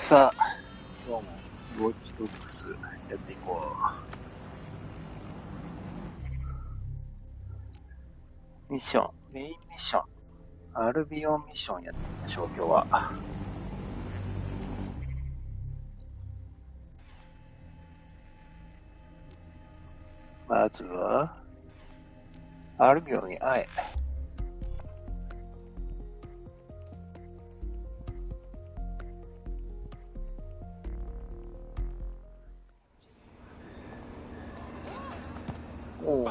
さあ、今日もウォッチドッグスやっていこう。ミッション、メインミッション、アルビオンミッションやってみましょう、今日は。まずは、アルビオンに会え。おお。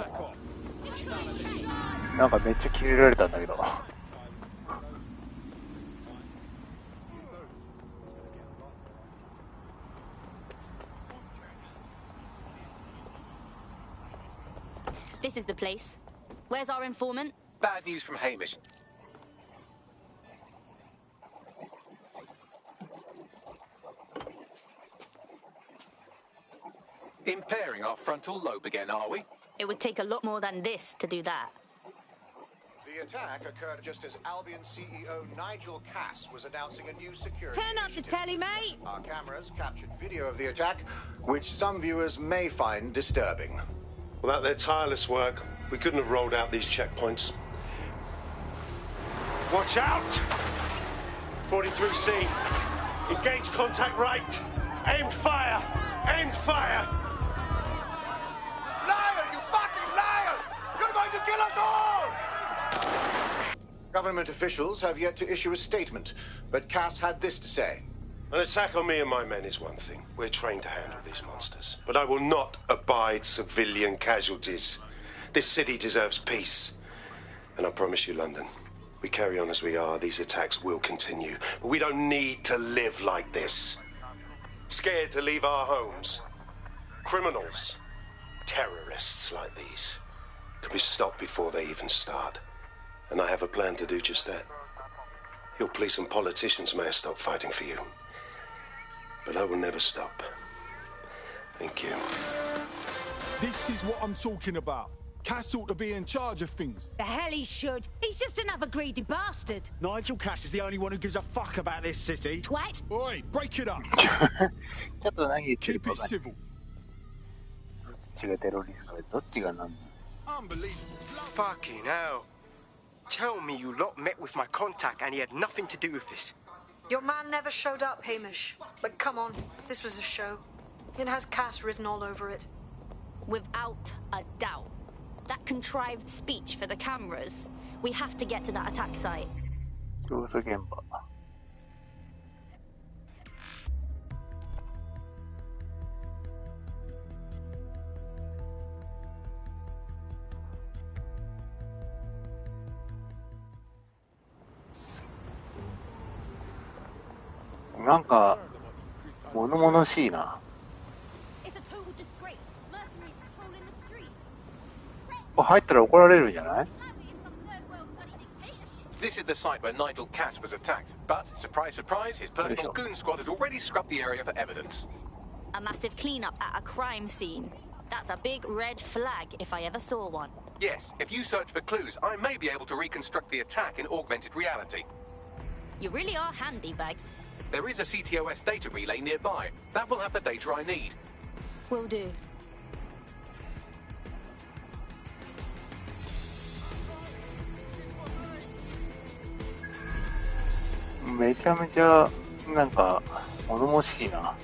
なんかめっちゃキレられたんだけど。This is the place. Where's our informant? Bad news from Hamish. Impairing our frontal lobe again, are we? It would take a lot more than this to do that. The attack occurred just as Albion CEO Nigel Cass was announcing a new security Turn up the initiative. telly, mate! Our cameras captured video of the attack, which some viewers may find disturbing. Without their tireless work, we couldn't have rolled out these checkpoints. Watch out! 43C. Engage contact right. Aimed fire. Aimed fire. Liar, you fucking liar! You're going to kill us all! Government officials have yet to issue a statement, but Cass had this to say. An attack on me and my men is one thing. We're trained to handle these monsters. But I will not abide civilian casualties. This city deserves peace. And I promise you, London, we carry on as we are, these attacks will continue. But we don't need to live like this. Scared to leave our homes. Criminals, terrorists like these, can be stopped before they even start. And I have a plan to do just that. Your police and politicians may have stopped fighting for you. But I will never stop. Thank you. This is what I'm talking about. Cass ought to be in charge of things. The hell he should. He's just another greedy bastard. Nigel Cass is the only one who gives a fuck about this city. Twat. Oi, break it up. ちょっと何言ってる Keep か it 分かんない。 civil. どっちがテロリストでどっちが何 Unbelievable. Fucking hell. Tell me you lot met with my contact and he had nothing to do with this. Your man never showed up, Hamish. But come on, this was a show. It has Cass written all over it. Without a doubt. That contrived speech for the cameras. We have to get to that attack site. 調査現場。なんか物々しいな。入ったら怒られるんじゃない？ This is the site where Nigel Cass was attacked, but surprise, surprise, his personal goon squad has already scrubbed the area for evidence. A massive cleanup at a crime scene. That's a big red flag if I ever saw one. Yes, if you search for clues, I may be able to reconstruct the attack in augmented reality. You really are handy, Bags. There is a CTOS data relay nearby. That will have the data I need. Will do. めちゃめちゃなんか物々しいな。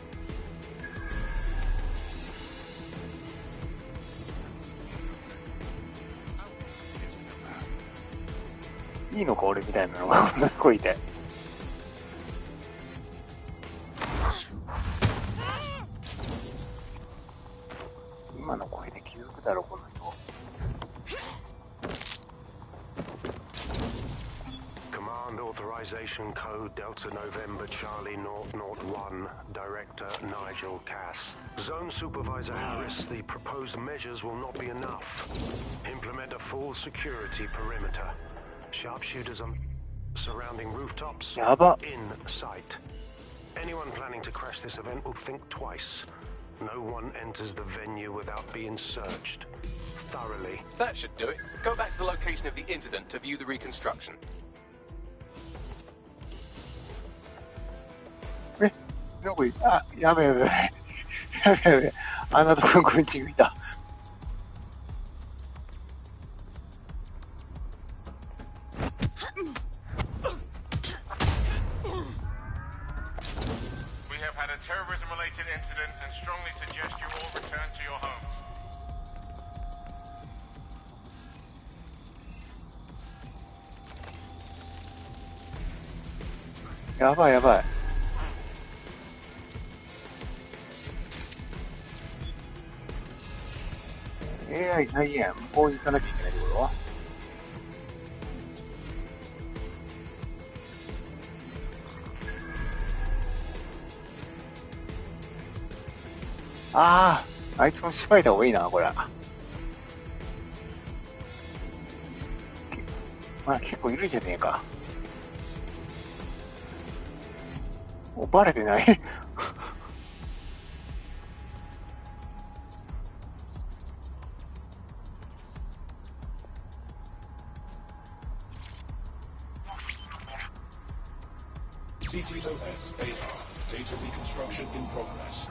いいのか俺みたいなのがこんな声で。今の声で気づくだろこの人。Authorization code Delta November Charlie 001, Director Nigel Cass. Zone Supervisor Harris, the proposed measures will not be enough. Implement a full security perimeter. Sharpshooters on surrounding rooftops in sight. Anyone planning to crash this event will think twice. No one enters the venue without being searched thoroughly. That should do it. Go back to the location of the incident to view the reconstruction. どこあ、やべやべやべ。やべやべ。あんなところに軍人いた。We have had a terrorism-related incident and strongly suggest you all return to your homes. やばいやばい。AI 再現、向こうに行かなきゃいけないところはああ、あいつも縛いた方がいいな、これ。まあ、結構いるじゃねえか。お、バレてないCTOS AR data reconstruction in progress.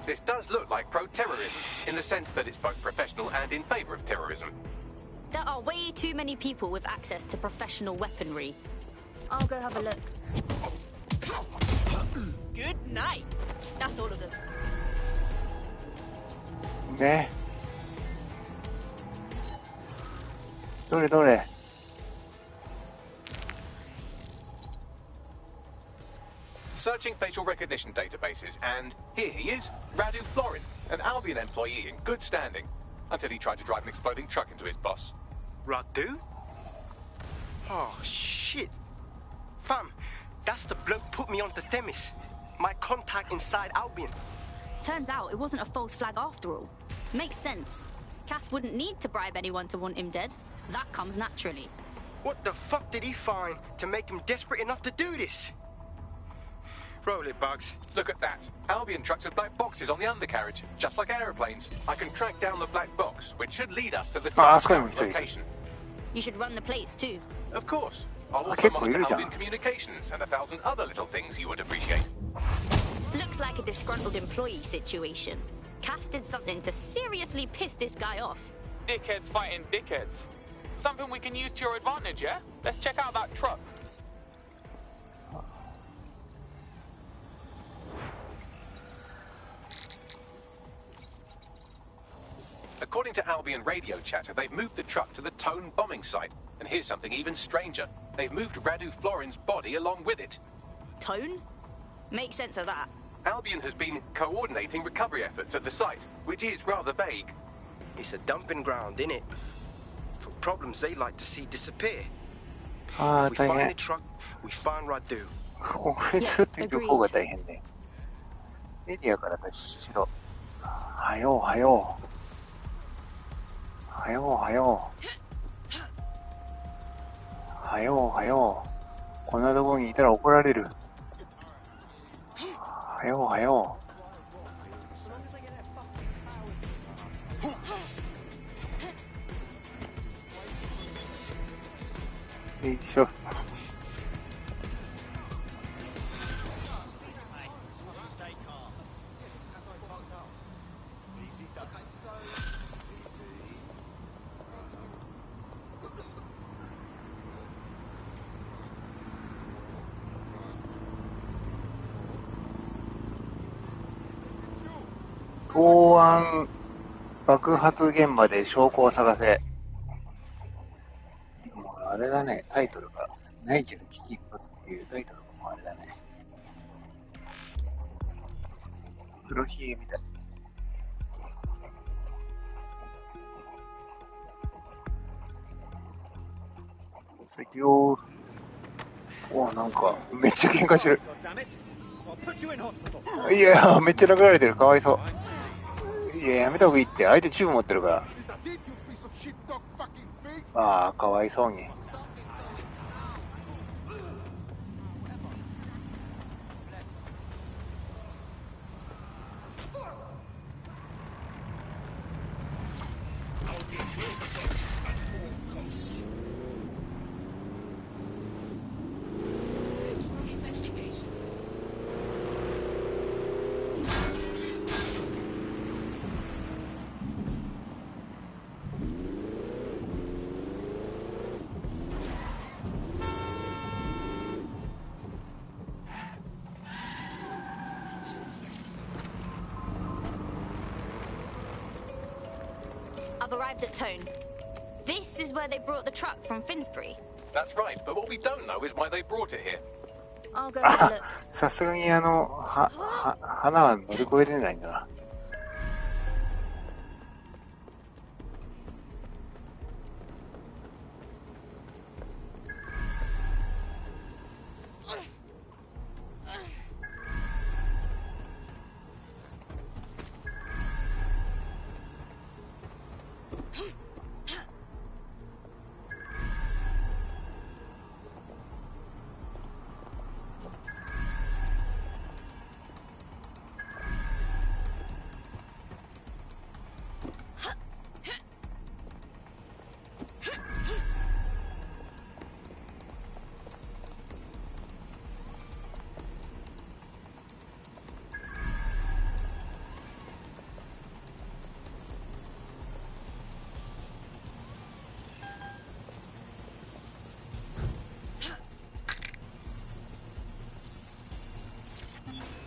This does look like pro-terrorism, in the sense that it's both professional and in favor of terrorism. There are way too many people with access to professional weaponry. I'll go have a look. Good night. That's all of them. ね。どれどれ。Searching facial recognition databases, and here he is, Radu Florin, an Albion employee in good standing, until he tried to drive an exploding truck into his boss. Radu? Oh, shit. Fam, that's the bloke put me on the Themis. My contact inside Albion. Turns out it wasn't a false flag after all. Makes sense. Cass wouldn't need to bribe anyone to want him dead. That comes naturally. What the fuck did he find to make him desperate enough to do this? Roll it, Bugs. Look at that. Albion trucks have black boxes on the undercarriage, just like aeroplanes. I can track down the black box, which should lead us to the location. You should run the plates too. Of course. I'll also monitor Albion communications and 1,000 other little things you would appreciate. Looks like a disgruntled employee situation. Cass did something to seriously piss this guy off. Dickheads fighting dickheads. Something we can use to your advantage, yeah? Let's check out that truck. According to Albion radio chatter, they've moved the truck to the Tone bombing site. And here's something even stranger. They've moved Radu Florin's body along with it. Tone? Make sense of that. Albion has been coordinating recovery efforts at the site, which is rather vague. It's a dumping ground, innit? For problems they like to see disappear. If we find the truck, we find Radu. これずっといる方が大変で。エリアから脱出しろ。はようはよう。はようはよう。はようはよう。こんなところにいたら怒られる。はようはよう。よいしょ。東安爆発現場で証拠を探せ。もうあれだね、タイトルが。内地の危機一髪っていうタイトルがもうあれだね。黒ひげみたい。赤量。お、なんか、めっちゃ喧嘩してる。いや、めっちゃ殴られてる。かわいそう。いや、やめた方がいいって。相手チューブ持ってるから。ああ、かわいそうに。I've arrived at Tone. This is where they brought the truck from Finsbury. That's right, but what we don't know is why they brought it here. I'll go have a look. さすがに花は乗り越えれないんだな。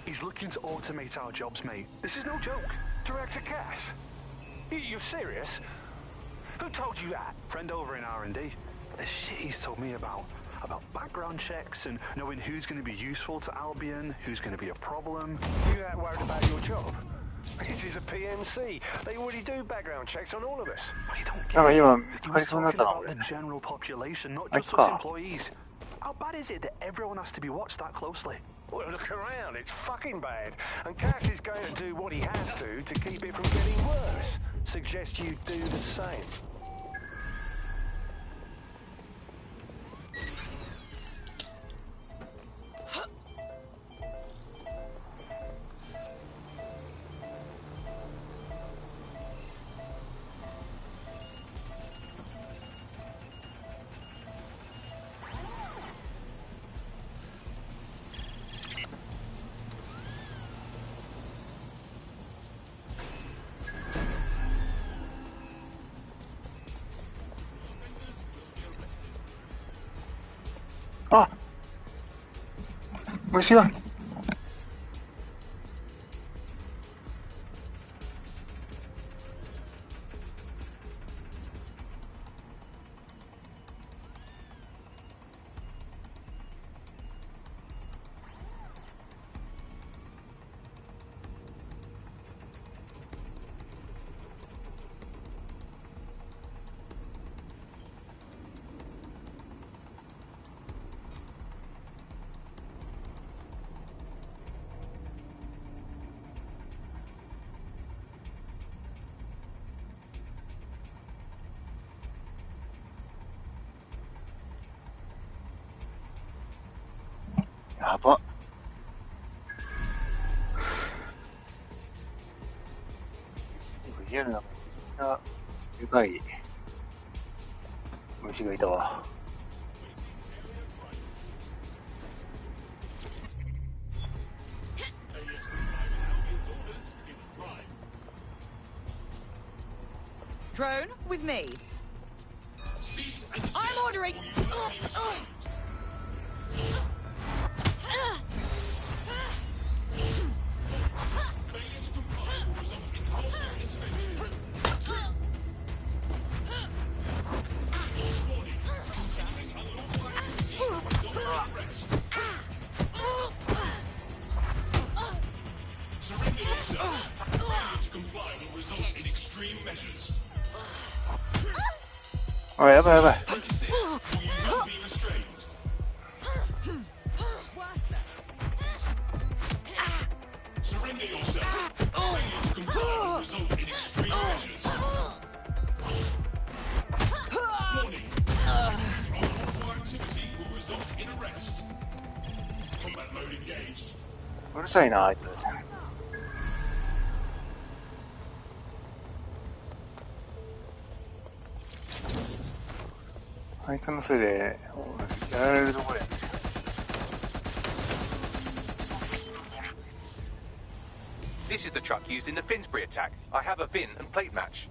He's looking to automate our jobs, mate. This is no joke. Director Cass? You're serious? Who told you that? Friend over in R&D. The shit he's told me about background checks and knowing who's going to be useful to Albion, who's going to be a problem. You that worried about your job? This is a PMC. They already do background checks on all of us. Well, you don't get なんか今見 it. つ He かり was そうになっ talking たな about 俺。 the general population, not I just us can't. employees. How bad is it that everyone has to be watched that closely? Well, look around. It's fucking bad. And Cass is going to do what he has to keep it from getting worse. Suggest you do the same. Ah! 虫が。やば。リアルなでかい虫がいたわ。Drone with me. I'm ordering. Oh, やばいやばい。うるさいなあいつ。あいつのせいでやられるところやね。This is the truck used in the Finsbury attack. I have a VIN and plate match.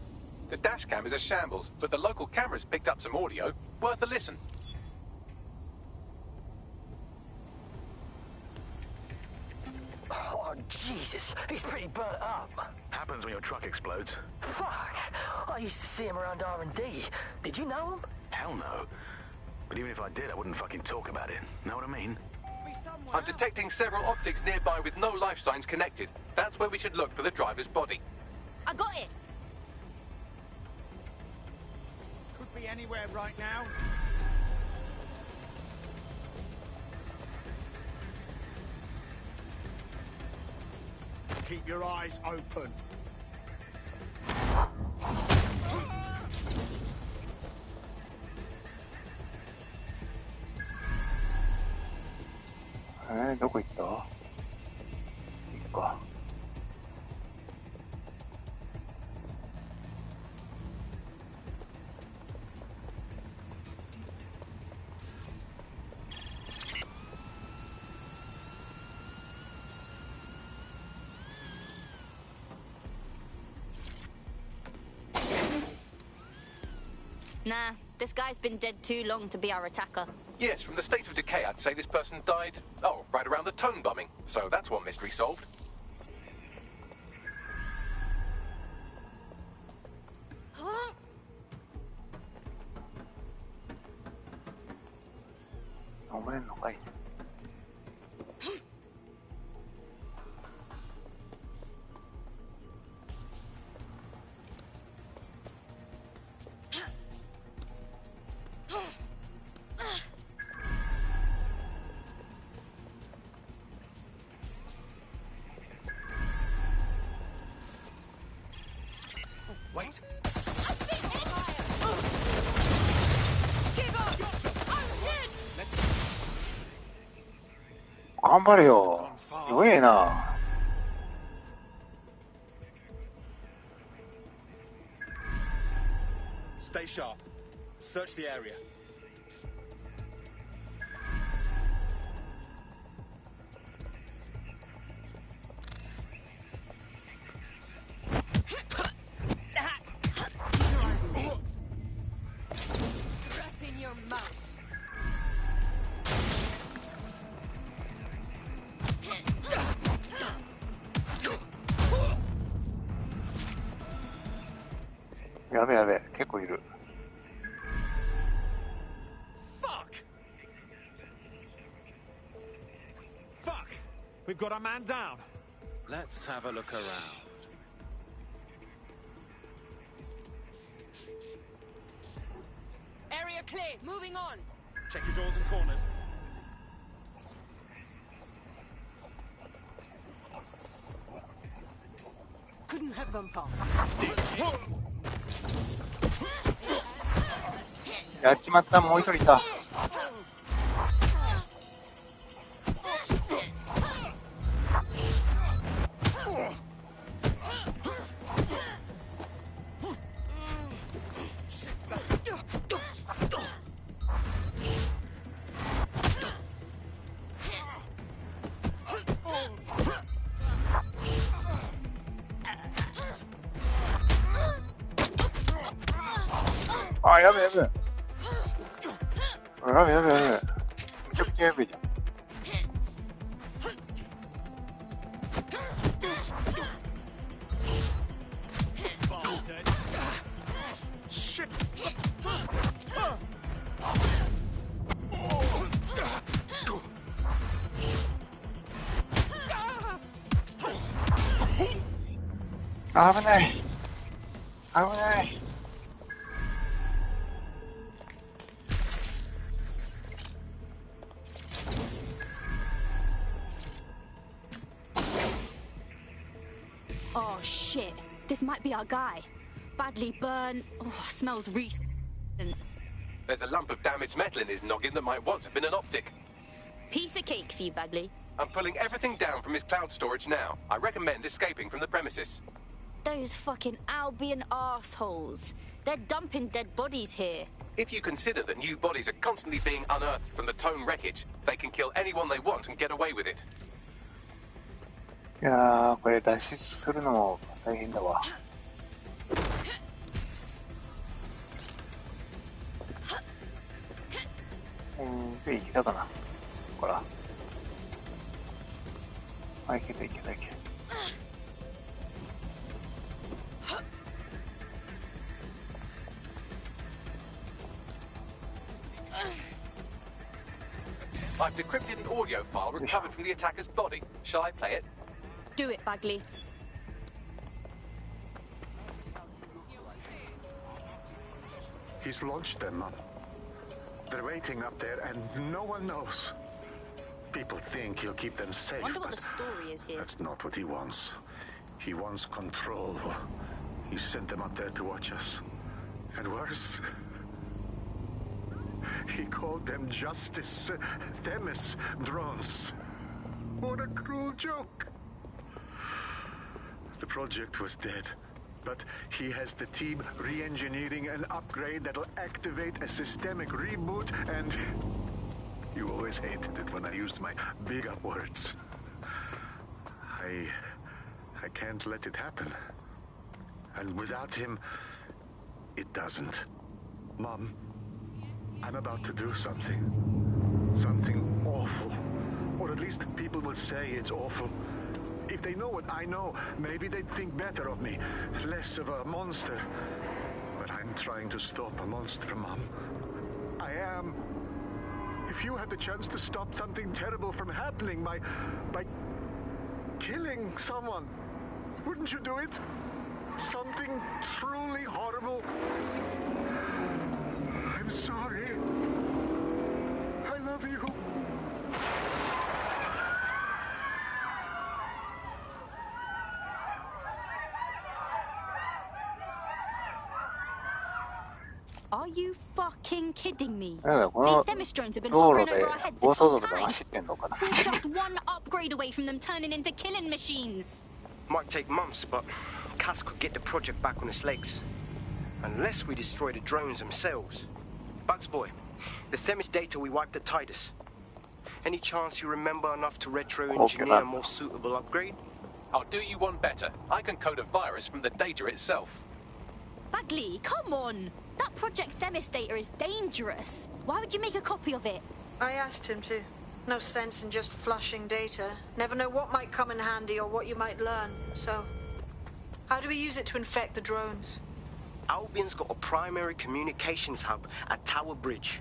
The dash cam is a shambles, but the local cameras picked up some audio. Worth a listen. Oh, Jesus, he's pretty burnt up. Happens when your truck explodes. Fuck! I used to see him around R&D. Did you know him? Hell no. But even if I did, I wouldn't fucking talk about it. Know what I mean? I'm detecting several optics nearby with no life signs connected. That's where we should look for the driver's body. I got it. Could be anywhere right now. Keep your eyes open. Eh, どこ行った？行くか。Nah, this guy's been dead too long to be our attacker. Yes, from the state of decay, I'd say this person died, right around the tone bombing. So that's one mystery solved. Wait. 頑張れよ。弱えな。Stay sharp. Search the area. Wrap in your mouth.やべやべ、結構いる。Fuck! Fuck! We've got a man down. Let's have a look around. Area clear. Moving on. Check your doors and corners. Couldn't have them pop. やっちまった、もう一人いた。あ、やべやべ。やべやべやべ。めちゃくちゃやべじゃん。あ、危ない。危ない。Oh shit, this might be our guy. Badly burned. Oh, smells recent. There's a lump of damaged metal in his noggin that might once have been an optic. Piece of cake for you, Bagley. I'm pulling everything down from his cloud storage now. I recommend escaping from the premises. Those fucking Albion arseholes. They're dumping dead bodies here. If you consider that new bodies are constantly being unearthed from the Tone wreckage, they can kill anyone they want and get away with it. いやー、これ脱出するのも大変だわ。行けたかな。ほら。あ、いけたいけたいけた。I've decrypted an audio file recovered from the attacker's body. Shall I play it? Do it, Bagley. He's launched them, Mum. They're waiting up there, and no one knows. People think he'll keep them safe. Wonder what the story is here. That's not what he wants. He wants control. He sent them up there to watch us. And worse, he called them Justice Themis drones. What a cruel joke. The project was dead, but he has the team re-engineering an upgrade that'll activate a systemic reboot, and you always hated it when I used my big up words. I can't let it happen. And without him, it doesn't. Mom, I'm about to do something. Something awful. Or at least people will say it's awful. If they know what I know, maybe they'd think better of me. Less of a monster. But I'm trying to stop a monster, Mom. I am. If you had the chance to stop something terrible from happening by killing someone, wouldn't you do it? Something truly horrible. I'm sorry. I love you. Are you fucking kidding me? These Themis drones have been hovering over our heads this whole time. We're just one upgrade away from them turning into killing machines. Might take months, but Cass could get the project back on its legs. Unless we destroy the drones themselves. Bugs boy, the Themis data we wiped at Titus. Any chance you remember enough to retro-engineer a more suitable upgrade? I'll do you one better. I can code a virus from the data itself. Bagley, come on! That Project Themis data is dangerous. Why would you make a copy of it? I asked him to. No sense in just flushing data. Never know what might come in handy or what you might learn. So, how do we use it to infect the drones? Albion's got a primary communications hub at Tower Bridge.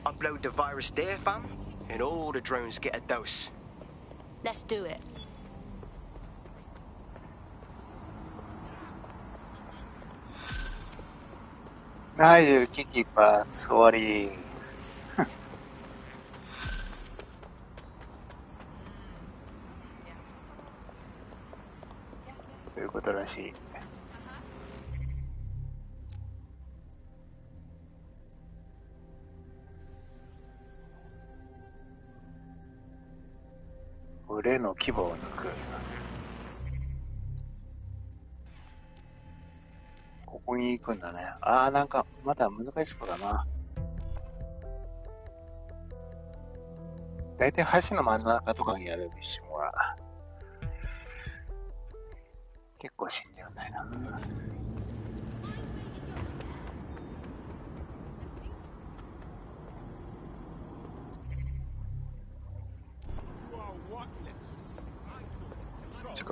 Upload the virus there, fam, and all the drones get a dose. Let's do it. Nigel, Kiki Parts, 終わり。ということらしい。腕の牙を抜く。ここに行くんだね。ああ、なんかまだ難しそうだな。だいたい橋の真ん中とかにやるミッションは結構信じられないな。違う。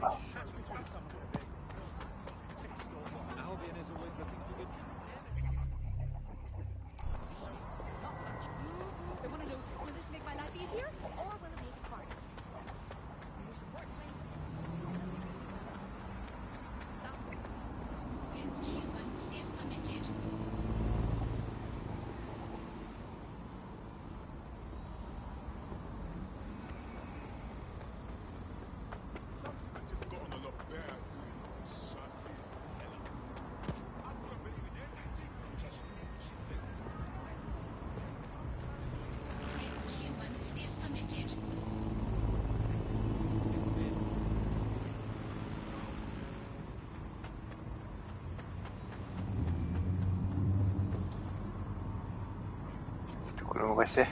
これ動かして。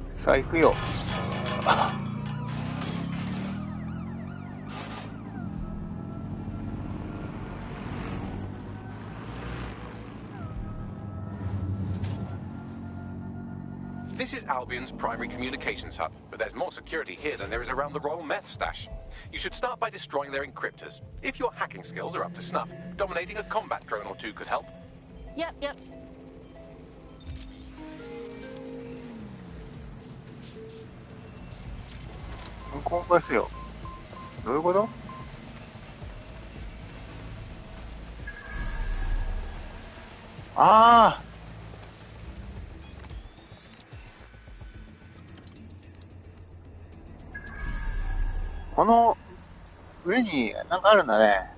さあ行くよ。This is Albion's primary communications hub, but there's more security here than there is around the Royal Meth Stash. You should start by destroying their encryptors. If your hacking skills are up to snuff, dominating a combat drone or two could help. Yep. コンパスよ。どういうこと？ああ。この上になんかあるんだね。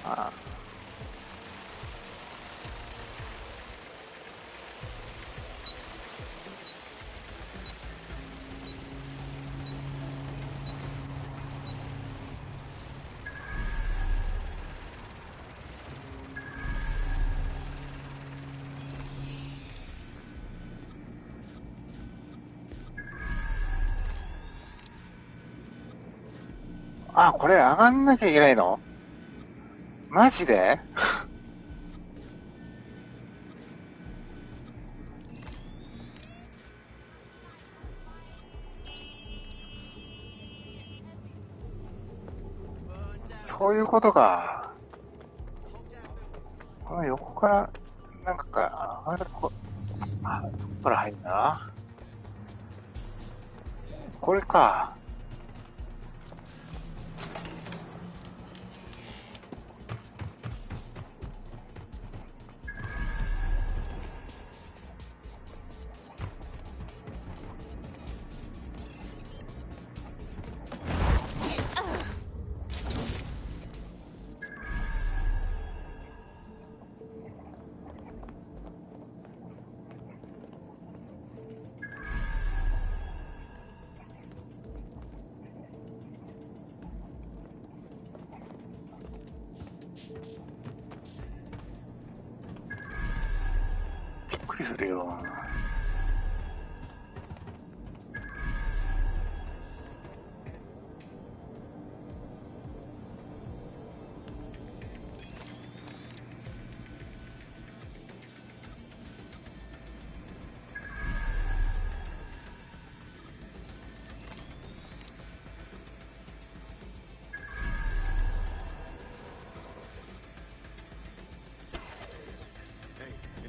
ああ。あ、これ上がんなきゃいけないの？マジで？そういうことか。この横からなんか上がるとこ、どこから入るんだ？これか。するよ。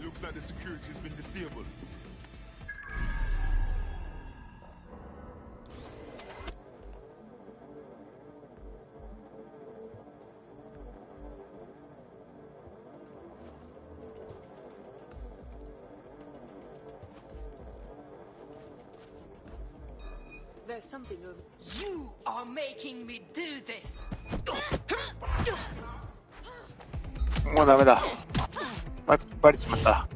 Looks like the security has been disabled. There's something over. You are making me do this. もうダメだ。バレちまった。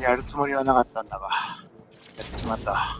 やるつもりはなかったんだが、やってしまった。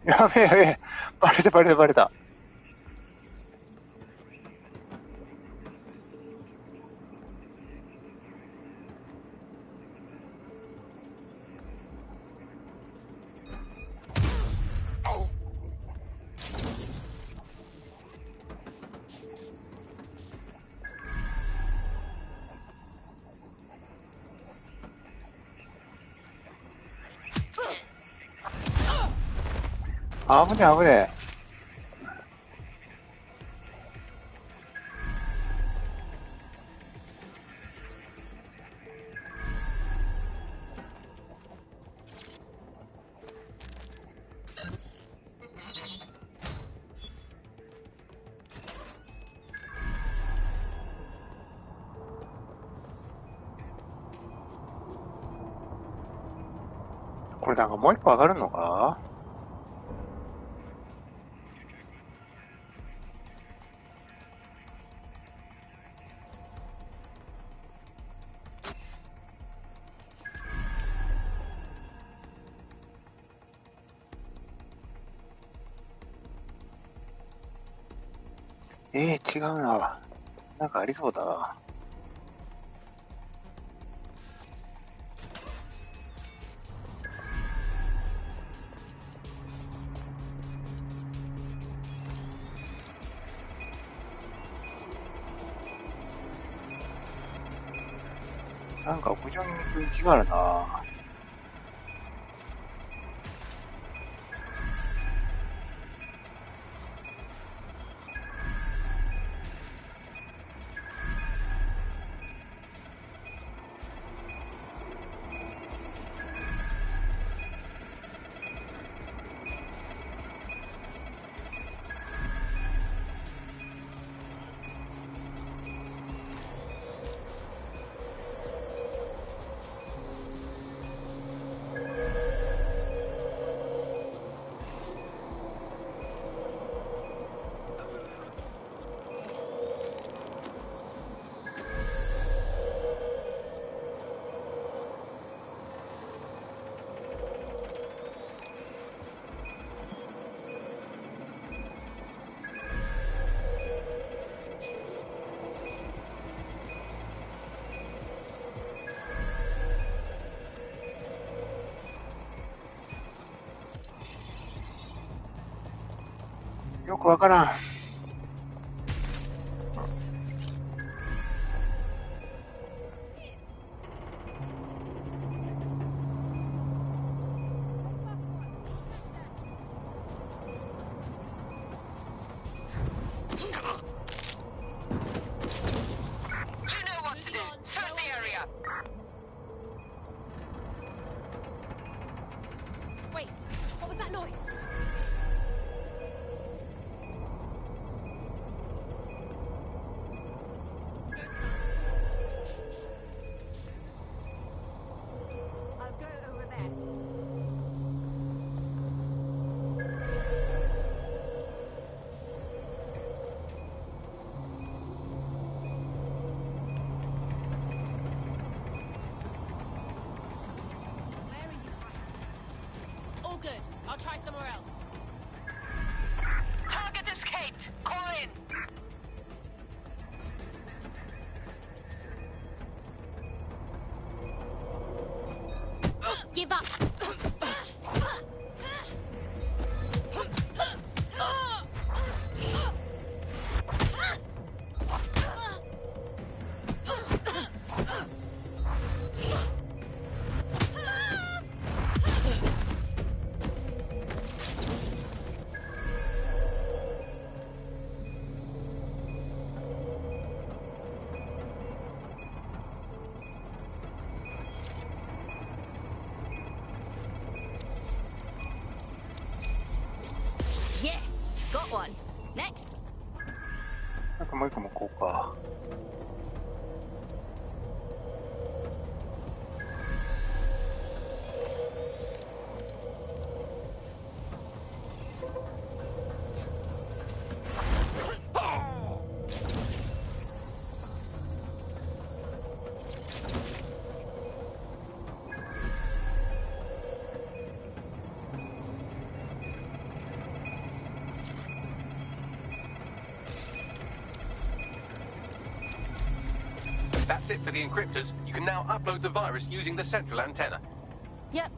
やべえやべえ、バレた。危ねえ危ねえ。これなんかもう一個上がるのか？違うな。なんかありそうだな。なんか屋上に行く道があるな。よくわからん。Good. I'll try somewhere else. Target escaped. Call in. Give up. Got one. Next. あともう一個もこうか。That's it for the encryptors. You can now upload the virus using the central antenna. Yep.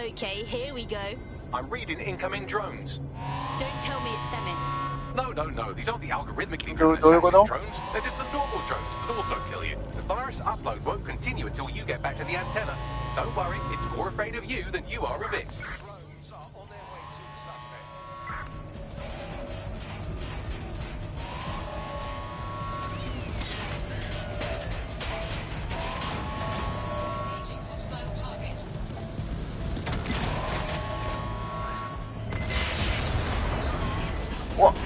Okay, here we go. I'm reading incoming drones. Don't tell me it's Themis. No. These aren't the algorithmically Do driven you go assassin down? drones. They're just the normal drones that also kill you. The virus upload won't continue until you get back to the antenna. Don't worry, it's more afraid of you than you are of it. Drones are on their way to the suspect. What?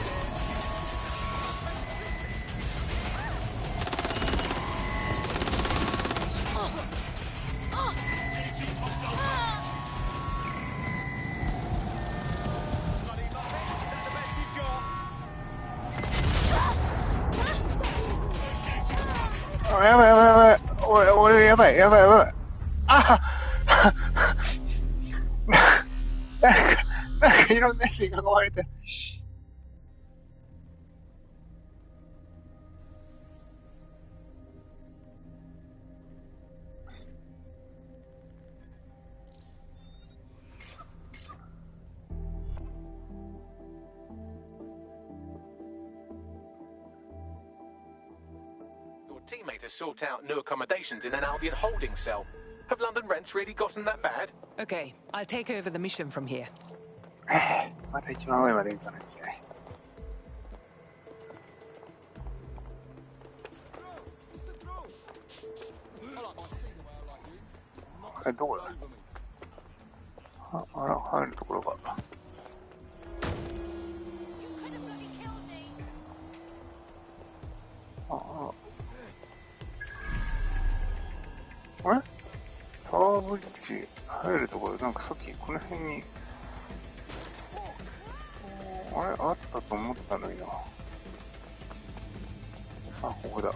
Oh, やばいやばいやばい。俺やばいやばいやばい。あなんかいろんな人に囲まれて。Teammate has sought out new accommodations in an Albion holding cell. Have London rents really gotten that bad? Okay, I'll take over the mission from here. また一番上まで行かなきゃいけない。あれどこだ？入るところが。あれタワーブリッジ入るところ、なんかさっきこの辺にあれあったと思ったのにな。あ、ここだ。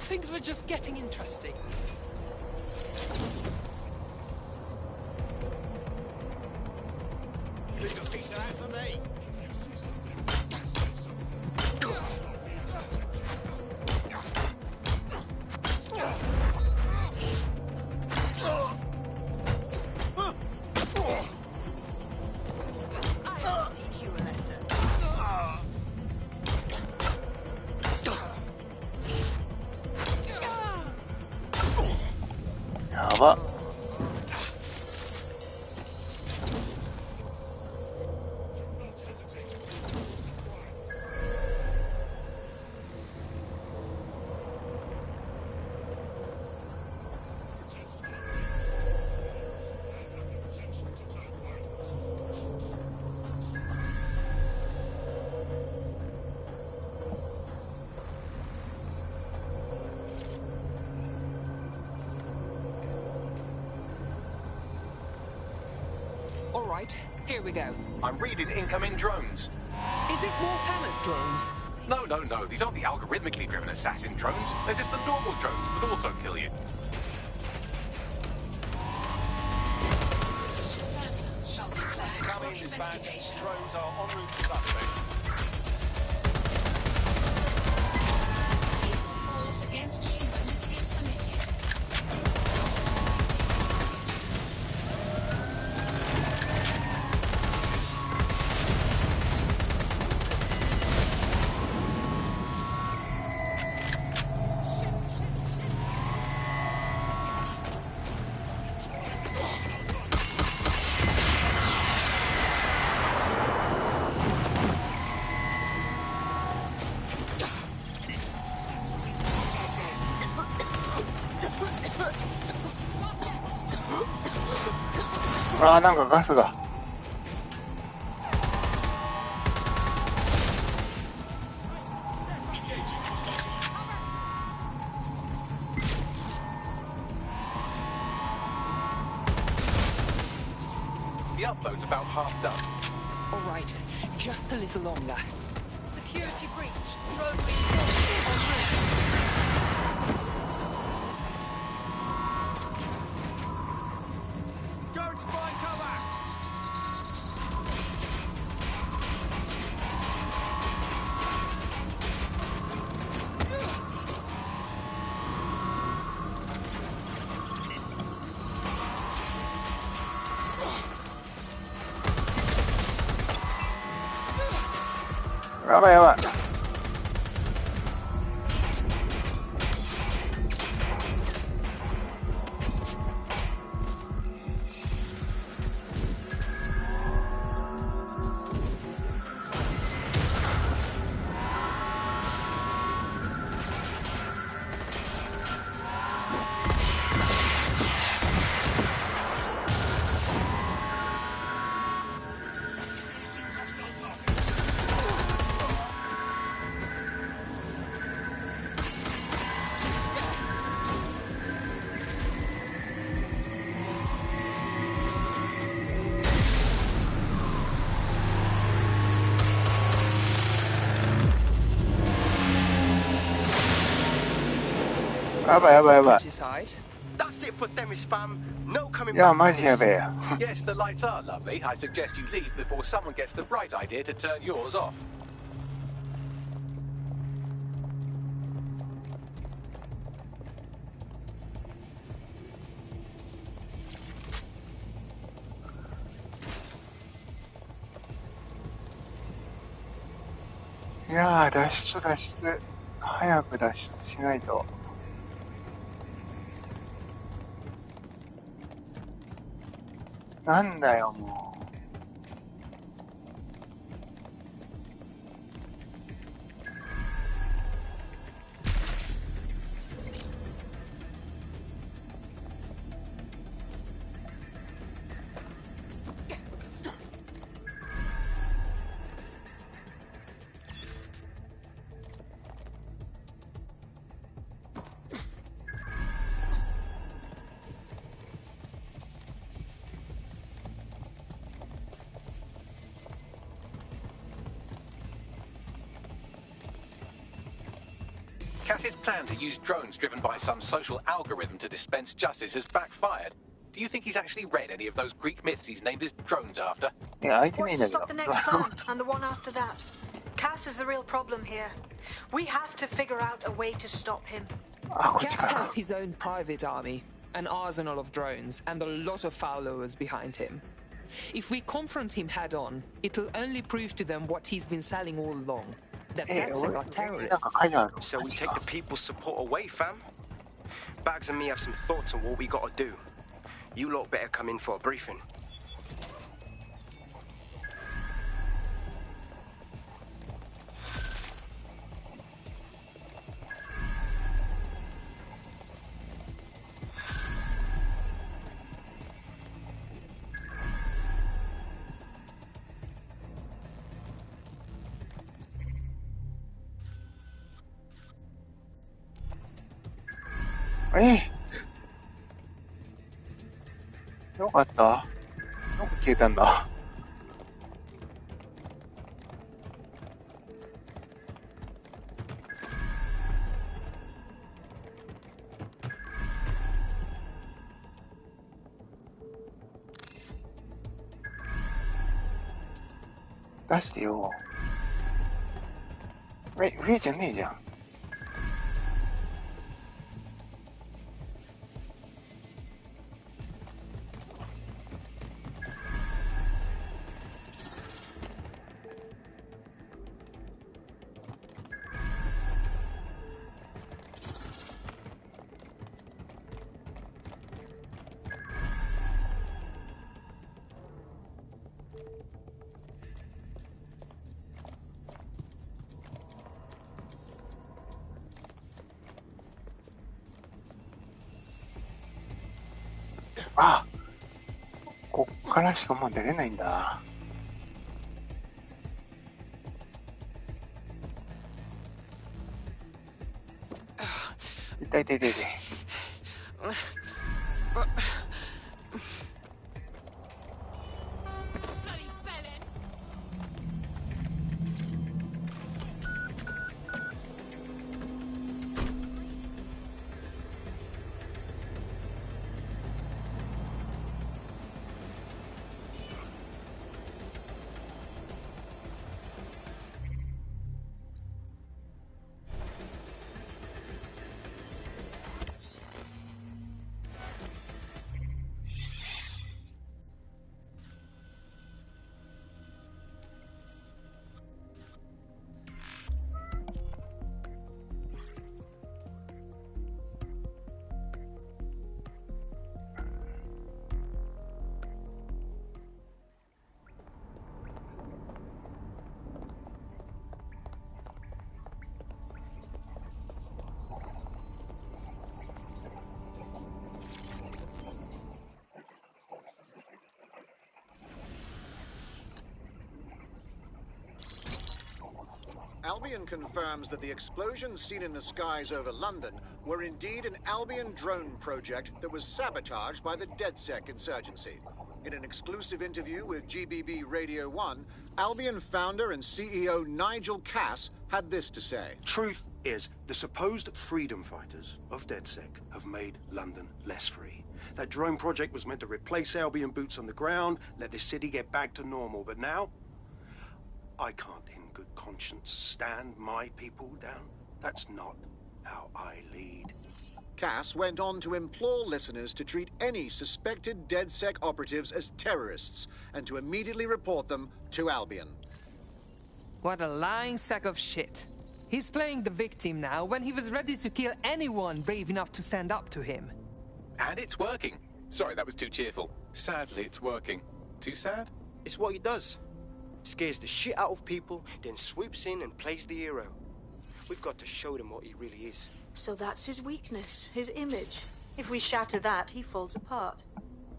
Things were just getting interesting. Leave a piece of that for me. I'll teach you a lesson. やば。All right, here we go. I'm reading incoming drones. Is it more Thanos drones? No, no, no. These aren't the algorithmically driven assassin drones. They're just the normal drones that also kill you. Incoming dispatch. Drones are en route to suspect. Force against humans is permitted.あー、なんかガスが。The upload's about half done. All right, just a little longer. Security breach. Drone reinforcements en route. Go to find cover!やばいやばい。やばいやばいやばい。 That's it for them, fam. No coming いや、 back. マジやべえや。 Yes, the lights are lovely. I suggest you leave before someone gets the bright idea to turn yours off. いやー、脱出脱出。早く脱出しないと。なんだよ、もう。Cass's plan to use drones driven by some social algorithm to dispense justice has backfired. Do you think he's actually read any of those Greek myths he's named his drones after? いや、相手ねえん What's だ to けど stop the next plan and the one after that? Cass is the real problem here. We have to figure out a way to stop him. Cass has his own private army, an arsenal of drones, and a lot of followers behind him. If we confront him head on, it'll only prove to them what he's been selling all along. That RAZER are terrorists. So we take the people's support away, fam? Bags and me have some thoughts on what we gotta do. You lot better come in for a briefing. Hey. よかった。なんか消えたんだ。出してよ。上じゃねえじゃん。あ、こっからしかもう出れないんだ。痛い痛い痛い痛い。Albion confirms that the explosions seen in the skies over London were indeed an Albion drone project that was sabotaged by the DedSec insurgency. In an exclusive interview with GBB Radio 1, Albion founder and CEO Nigel Cass had this to say. Truth is, the supposed freedom fighters of DedSec have made London less free. That drone project was meant to replace Albion boots on the ground, let the city get back to normal, but now I can't in good conscience stand my people down. That's not how I lead. Cass went on to implore listeners to treat any suspected DedSec operatives as terrorists and to immediately report them to Albion. What a lying sack of shit. He's playing the victim now when he was ready to kill anyone brave enough to stand up to him. And it's working. Sorry, that was too cheerful. Sadly, it's working. Too sad? It's what he does. Scares the shit out of people, then swoops in and plays the hero. We've got to show them what he really is. So that's his weakness, his image. If we shatter that, he falls apart.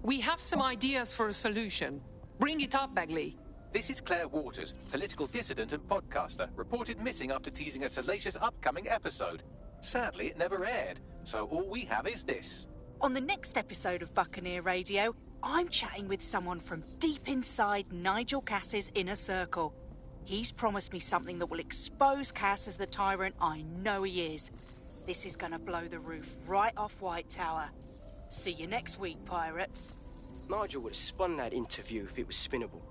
We have some ideas for a solution. Bring it up, Bagley. This is Claire Waters, political dissident and podcaster, reported missing after teasing a salacious upcoming episode. Sadly, it never aired, so all we have is this. On the next episode of Buccaneer Radio, I'm chatting with someone from deep inside Nigel Cass's inner circle. He's promised me something that will expose Cass as the tyrant I know he is. This is gonna blow the roof right off White Tower. See you next week, pirates. Nigel would have spun that interview if it was spinnable.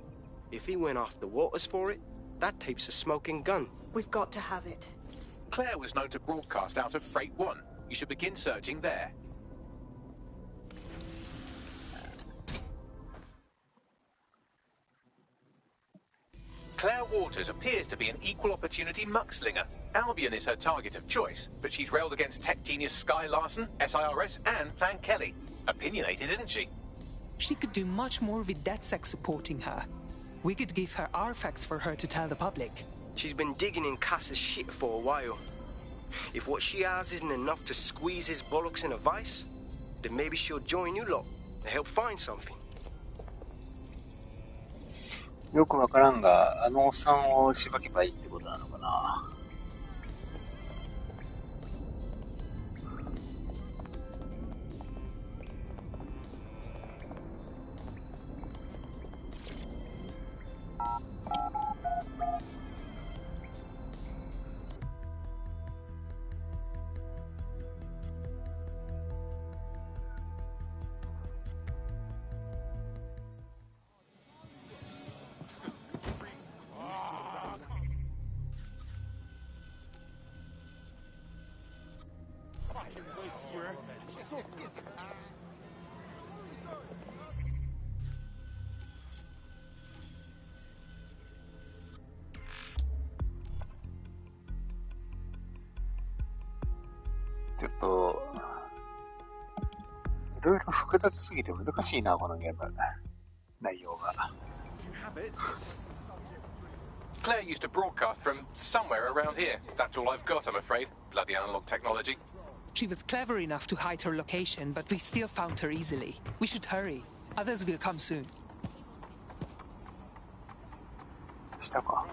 If he went after Waters for it, that tape's a smoking gun. We've got to have it. Claire was known to broadcast out of Freight 1. You should begin searching there. Claire Waters appears to be an equal opportunity muckslinger. Albion is her target of choice, but she's railed against tech genius Sky Larson, SIRS, and Plan Kelly. Opinionated, isn't she? She could do much more with DedSec supporting her. We could give her our facts for her to tell the public. She's been digging in Cass's shit for a while. If what she has isn't enough to squeeze his bollocks in a vice, then maybe she'll join you lot and help find something. よくわからんが、あのおっさんをしばけばいいってことなのかな。ちょっと、いろいろ複雑すぎて難しいな、このゲーム。内容が。Claire used to broadcast from somewhere around here. That's all I've got, I'm afraid. Bloody analog technology. She was clever enough to hide her location, but we still found her easily. We should hurry. Others will come soon. したか。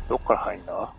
どっから入んだ？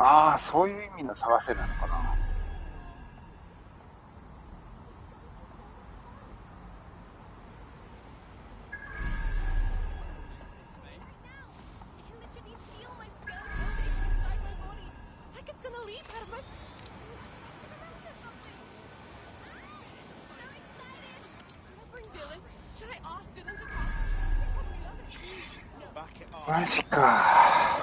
ああ、そういう意味の探せなのかな。マジか。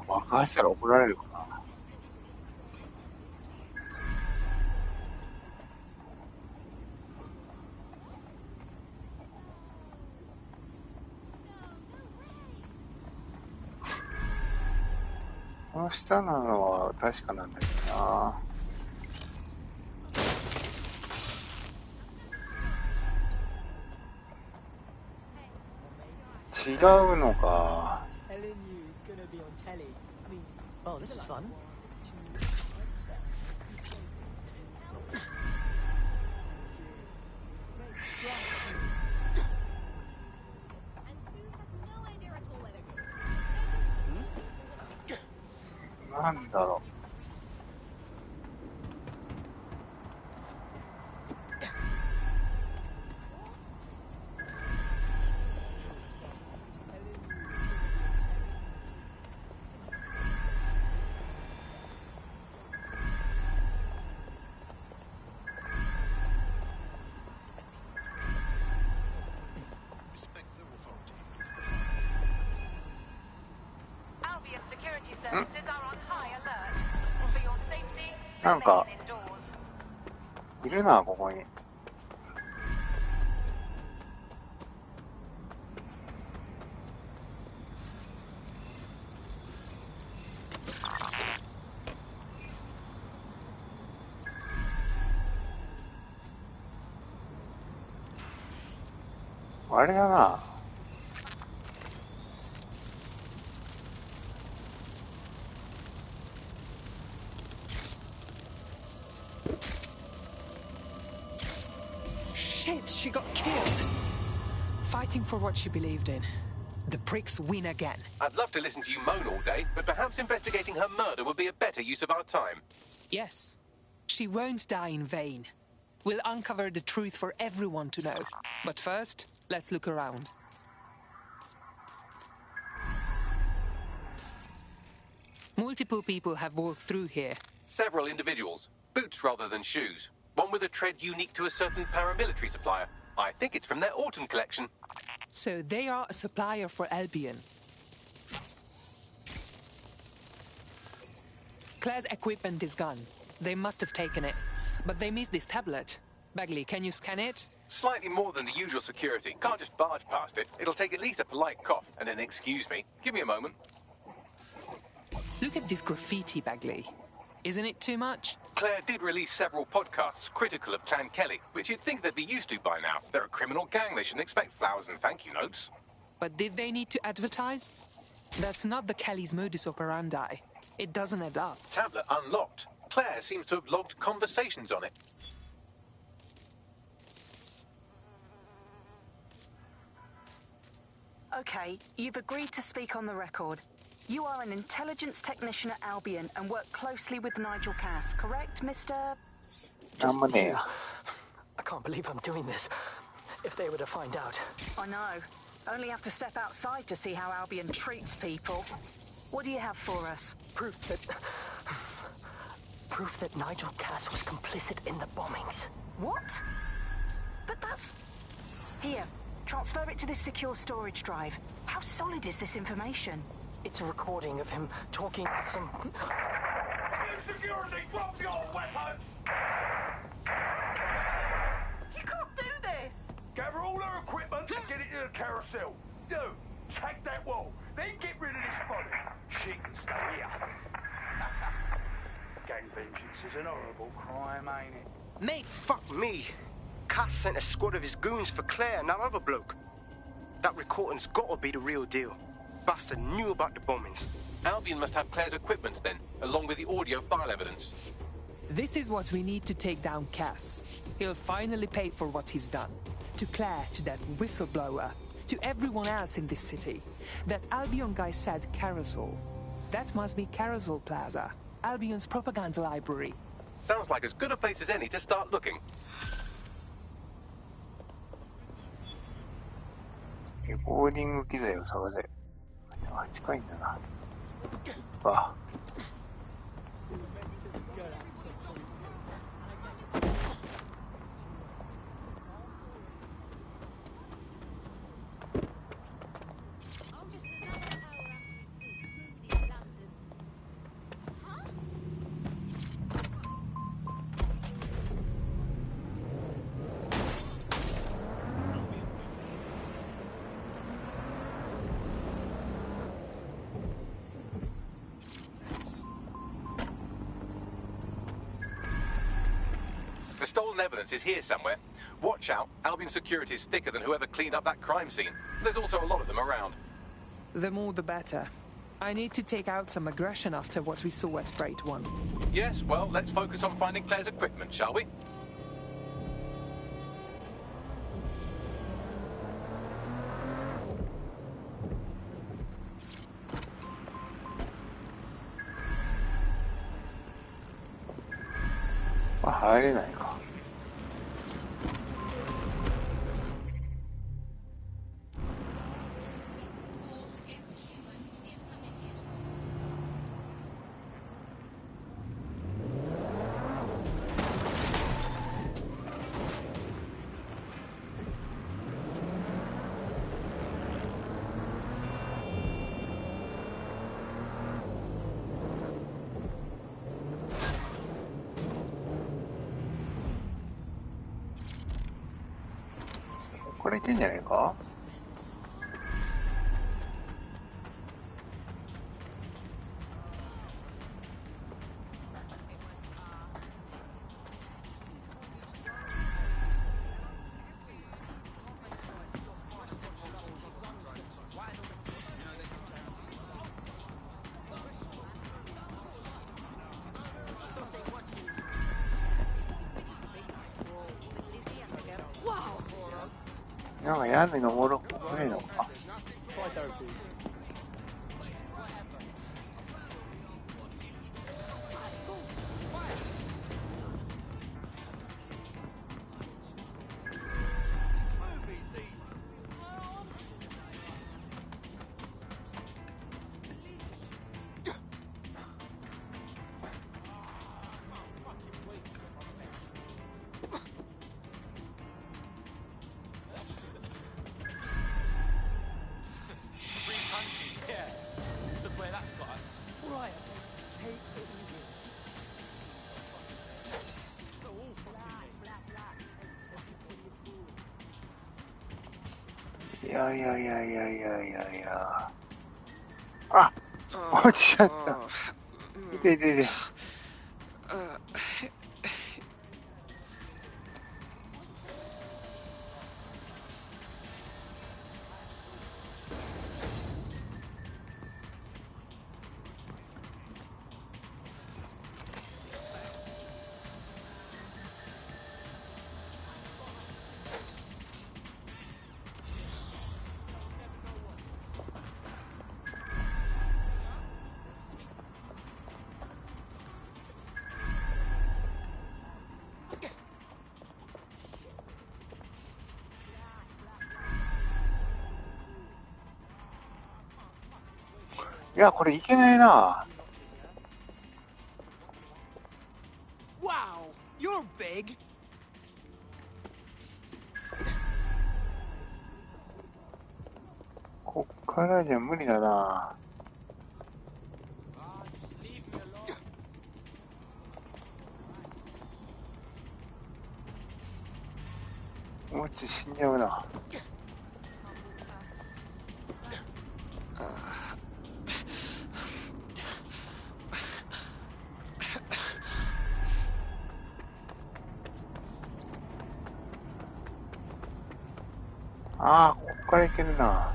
爆破したら怒られるかな。この下なのは確かなんだけどな。違うのか。Oh, this was fun.なんだろう。なんか、いるな、ここに。あれだな。Shit, she got killed. Fighting for what she believed in. The pricks win again. I'd love to listen to you moan all day, but perhaps investigating her murder would be a better use of our time. Yes. She won't die in vain. We'll uncover the truth for everyone to know. But first, let's look around. Multiple people have walked through here. Several individuals. Boots rather than shoes. One with a tread unique to a certain paramilitary supplier. I think it's from their autumn collection. So they are a supplier for Albion. Claire's equipment is gone. They must have taken it. But they missed this tablet. Bagley, can you scan it? Slightly more than the usual security. Can't just barge past it. It'll take at least a polite cough and an excuse me. Give me a moment. Look at this graffiti, Bagley. Isn't it too much? Claire did release several podcasts critical of Clan Kelly, which you'd think they'd be used to by now. They're a criminal gang. They shouldn't expect flowers and thank you notes. But did they need to advertise? That's not the Kelly's modus operandi. It doesn't add up. Tablet unlocked. Claire seems to have logged conversations on it. Okay, you've agreed to speak on the record. You are an intelligence technician at Albion and work closely with Nigel Cass, correct, Mr. I can't believe I'm doing this. If they were to find out. I know. Only have to step outside to see how Albion treats people. What do you have for us? Proof that Nigel Cass was complicit in the bombings. What? But that's... Here, transfer it to this secure storage drive. How solid is this information? It's a recording of him talking to some... Security, drop your weapons! You can't do this! Gather all her equipment and get it to the carousel. You, take that wall, then get rid of this body. She can stay here. Gang vengeance is an horrible crime, ain't it? Mate, fuck me. Cass sent a squad of his goons for Claire and that other bloke. That recording's gotta be the real deal. Bastard knew about the bombings. Albion must have Claire's equipment then, along with the audio file evidence. This is what we need to take down Cass. He'll finally pay for what he's done. To Claire, to that whistleblower, to everyone else in this city. That Albion guy said Carousel. That must be Carousel Plaza, Albion's propaganda library. Sounds like as good a place as any to start looking. レコーディング機材を探せ。あ、近いんだな。あ。The stolen evidence is here somewhere. Watch out, Albion security is thicker than whoever cleaned up that crime scene. There's also a lot of them around. The more the better. I need to take out some aggression after what we saw at Freight 1. Yes, well, let's focus on finding Claire's equipment, shall we? Ah, 入れないか。これいけんじゃないか。なんか屋根登るっぽいのか。いやいやいやいやいやいやいや。あ、落ちちゃった。痛い痛い痛い。いや、これいけないな。Wow, you're big. こっからじゃ無理だな。もち死んじゃうな。ああ、こっからいけるな。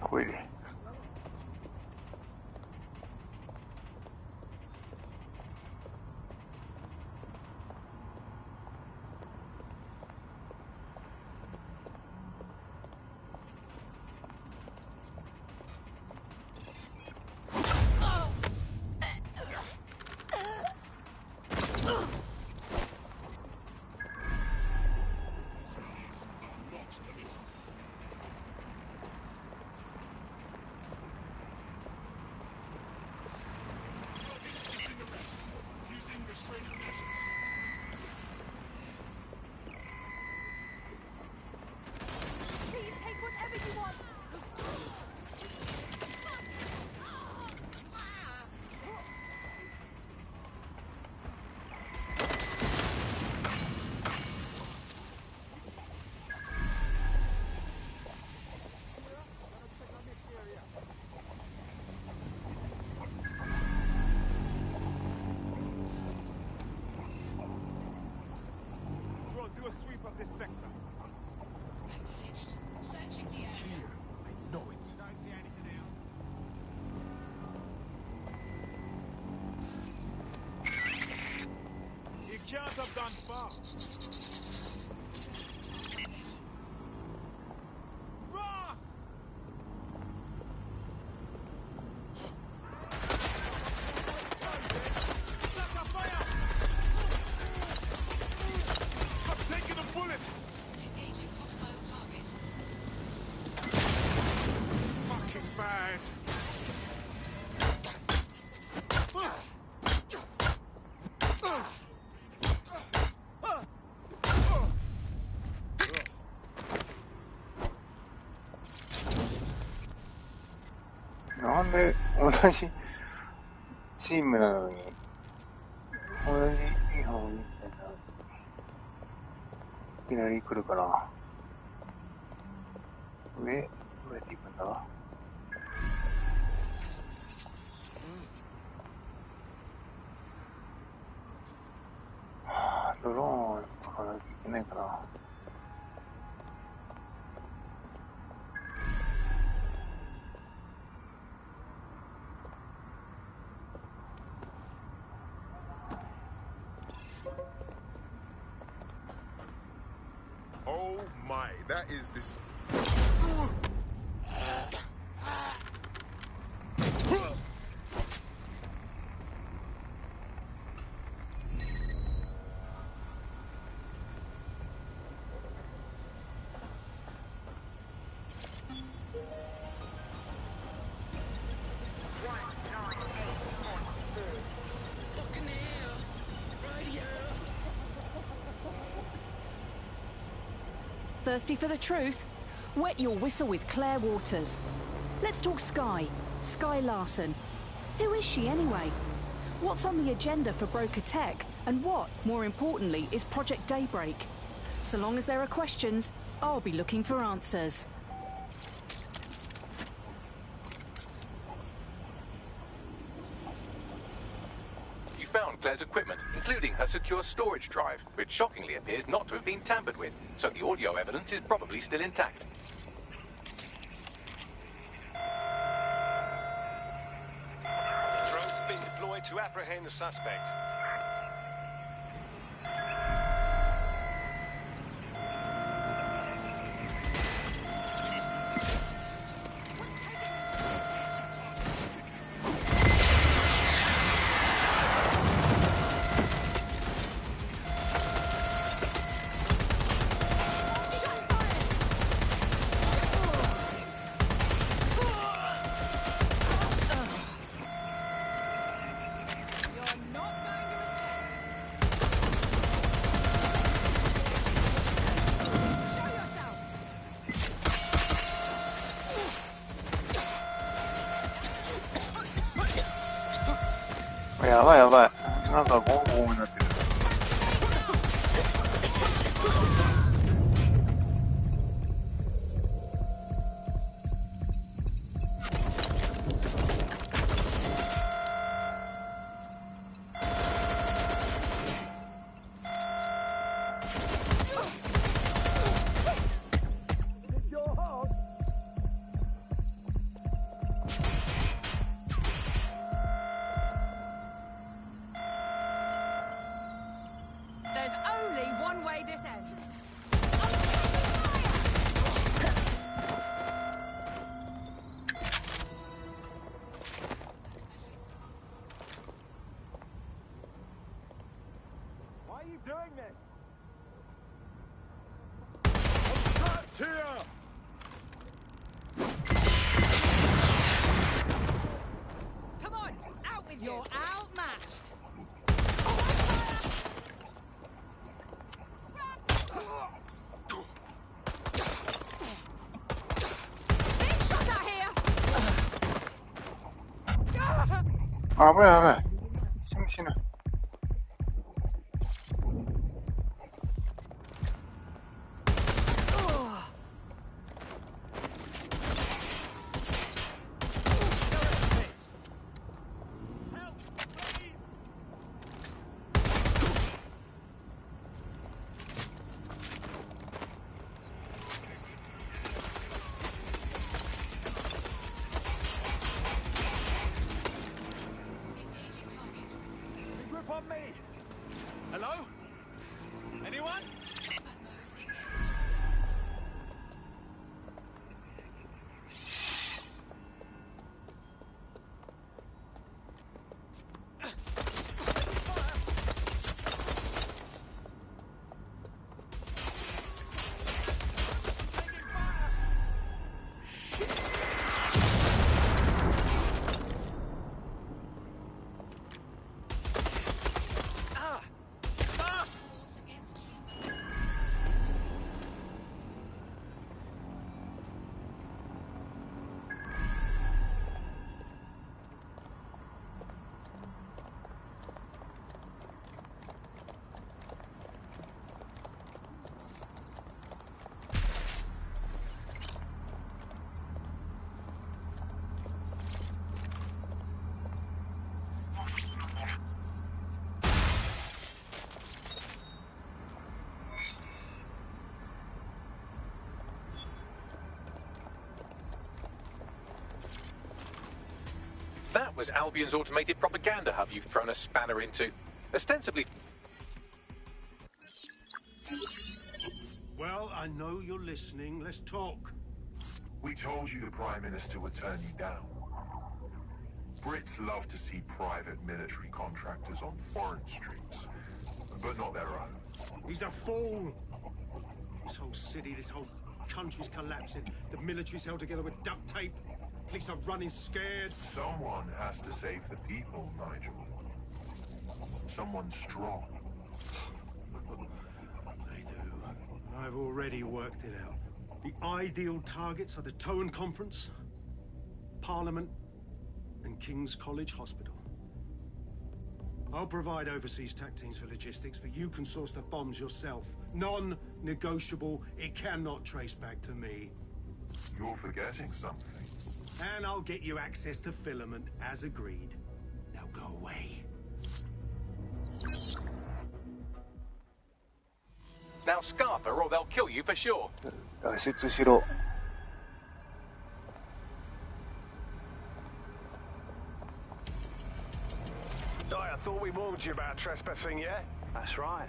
トイレ。Can't have gone far. Ross! That's a fire! I'm taking a bullet! Engaging hostile target. Fucking bad. チームなのに同じ日本みたいな、いきなり来るかな。どうやって行くんだ。はあ、ドローン使わなきゃいけないかな。Oh my, that is this. Thirsty for the truth? Wet your whistle with Claire Waters. Let's talk Sky. Sky Larson. Who is she anyway? What's on the agenda for Broker Tech? And what, more importantly, is Project Daybreak? So long as there are questions, I'll be looking for answers. Found Claire's equipment, including her secure storage drive, which shockingly appears not to have been tampered with, so the audio evidence is probably still intact. Drones being deployed to apprehend the suspect.やばいやばい。なんかゴーゴーになってる。You're outmatched. Big shot out here. あ、危ない危ない。死ぬ死ぬ。That was Albion's automated propaganda hub you've thrown a spanner into. Ostensibly... Well, I know you're listening. Let's talk. We told you the Prime Minister would turn you down. Brits love to see private military contractors on foreign streets, but not their own. He's a fool. This whole city, this whole country's collapsing. The military's held together with duct tape. Police are running scared. Someone has to save the people, Nigel. Someone strong. They do. I've already worked it out. The ideal targets are the Towan Conference, Parliament, and King's College Hospital. I'll provide overseas tac teams for logistics, but you can source the bombs yourself. Non-negotiable. It cannot trace back to me. You're forgetting something. And I'll get you access to filament, as agreed. Now go away. Now scarf her or they'll kill you for sure. 脱出しろ。I thought we warned you about trespassing, yeah? That's right.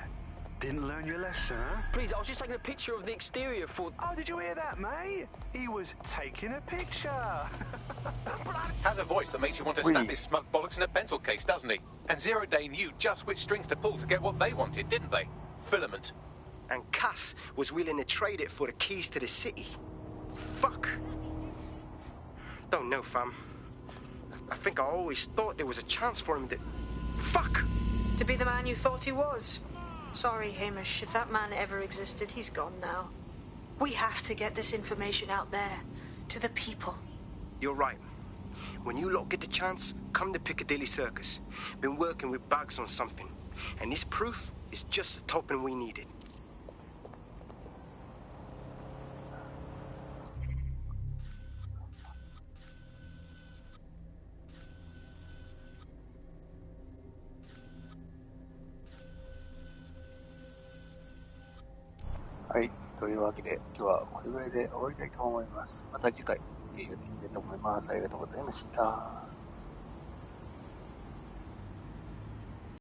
Didn't learn your lesson, huh? Please, I was just taking a picture of the exterior for... Oh, did you hear that, mate? He was taking a picture. Has a voice that makes you want to snap his smug bollocks in a pencil case, doesn't he? And Zero Day knew just which strings to pull to get what they wanted, didn't they? Filament. And Cass was willing to trade it for the keys to the city. Fuck. Don't know, fam. I think I always thought there was a chance for him to... Fuck! To be the man you thought he was. Sorry, Hamish. If that man ever existed, he's gone now. We have to get this information out there, to the people. You're right. When you lot get the chance, come to Piccadilly Circus. Been working with Bags on something. And this proof is just the token we needed.はい。というわけで、今日はこれぐらいで終わりたいと思います。また次回、続きやっていきたいと思います。ありがとうございました。